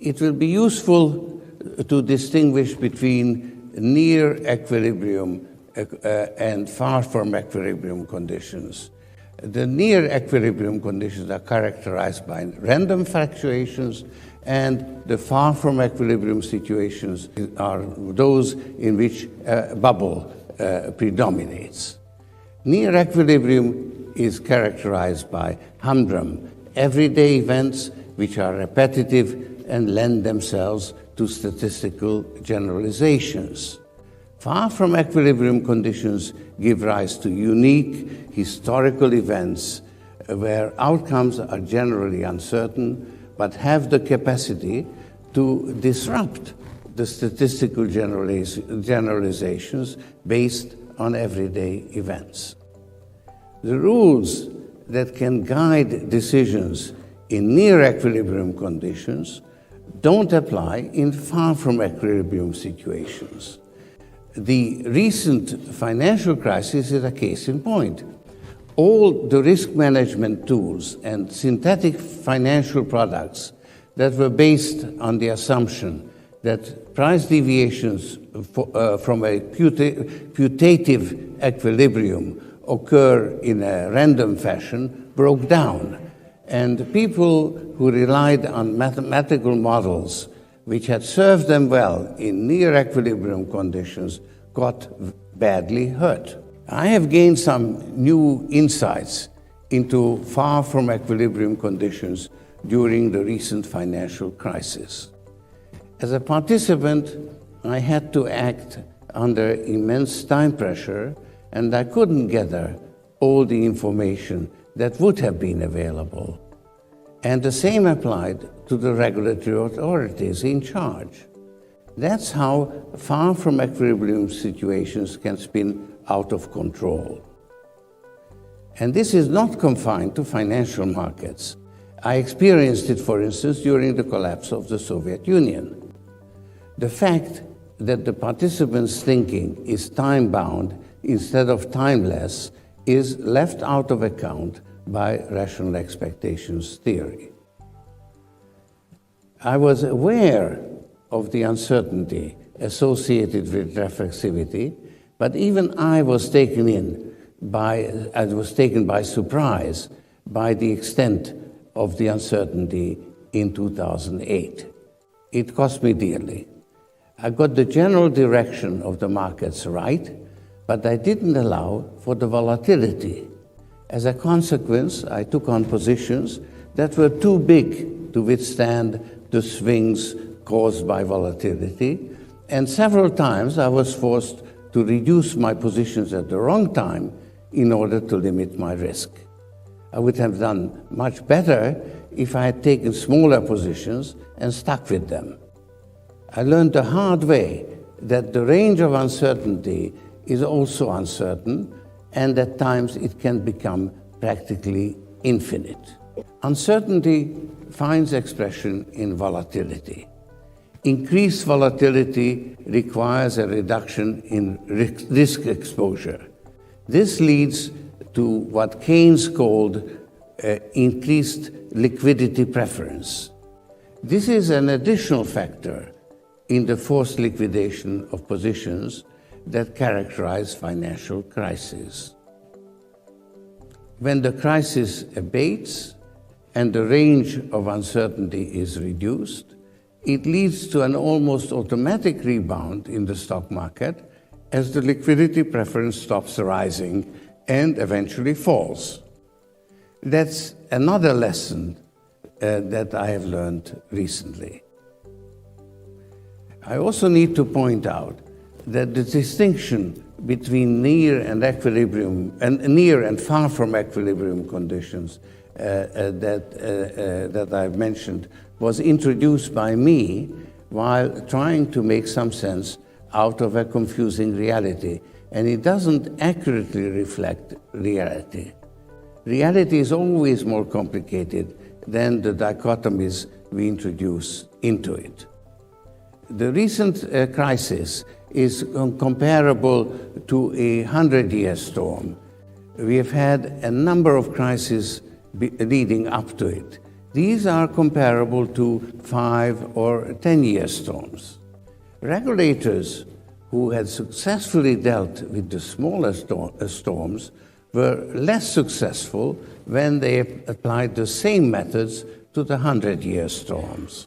it will be useful to distinguish between near equilibrium and far from equilibrium conditions. The near equilibrium conditions are characterized by random fluctuations, and the far from equilibrium situations are those in which a bubble predominates. Near equilibrium is characterized by humdrum, everyday events which are repetitive and lend themselves to statistical generalizations. Far from equilibrium conditions give rise to unique historical events where outcomes are generally uncertain but have the capacity to disrupt the statistical generalizations based on everyday events. The rules that can guide decisions in near equilibrium conditions don't apply in far from equilibrium situations. The recent financial crisis is a case in point. All the risk management tools and synthetic financial products that were based on the assumption that price deviations from a putative equilibrium occur in a random fashion broke down, and people who relied on mathematical models which had served them well in near equilibrium conditions got badly hurt. I have gained some new insights into far from equilibrium conditions during the recent financial crisis. As a participant, I had to act under immense time pressure, and I couldn't gather all the information that would have been available. And the same applied to the regulatory authorities in charge. That's how far from equilibrium situations can spin out of control. And this is not confined to financial markets. I experienced it, for instance, during the collapse of the Soviet Union. The fact that the participants' thinking is time-bound instead of timeless is left out of account by rational expectations theory. I was aware of the uncertainty associated with reflexivity, but even I was taken by surprise by the extent of the uncertainty in 2008. It cost me dearly. I got the general direction of the markets right, but I didn't allow for the volatility. As a consequence, I took on positions that were too big to withstand the swings caused by volatility, and several times I was forced to reduce my positions at the wrong time in order to limit my risk. I would have done much better if I had taken smaller positions and stuck with them. I learned the hard way that the range of uncertainty is also uncertain, and at times it can become practically infinite. Uncertainty finds expression in volatility. Increased volatility requires a reduction in risk exposure. This leads to what Keynes called increased liquidity preference. This is an additional factor in the forced liquidation of positions that characterize financial crises. When the crisis abates and the range of uncertainty is reduced, it leads to an almost automatic rebound in the stock market as the liquidity preference stops rising and eventually falls. That's another lesson that I have learned recently. I also need to point out that the distinction between near and near and far from equilibrium conditions that I've mentioned was introduced by me while trying to make some sense out of a confusing reality, and it doesn't accurately reflect reality. Reality is always more complicated than the dichotomies we introduce into it. The recent crisis is comparable to a 100-year storm. We have had a number of crises leading up to it. These are comparable to 5 or 10-year storms. Regulators who had successfully dealt with the smaller storms were less successful when they applied the same methods to the 100-year storms.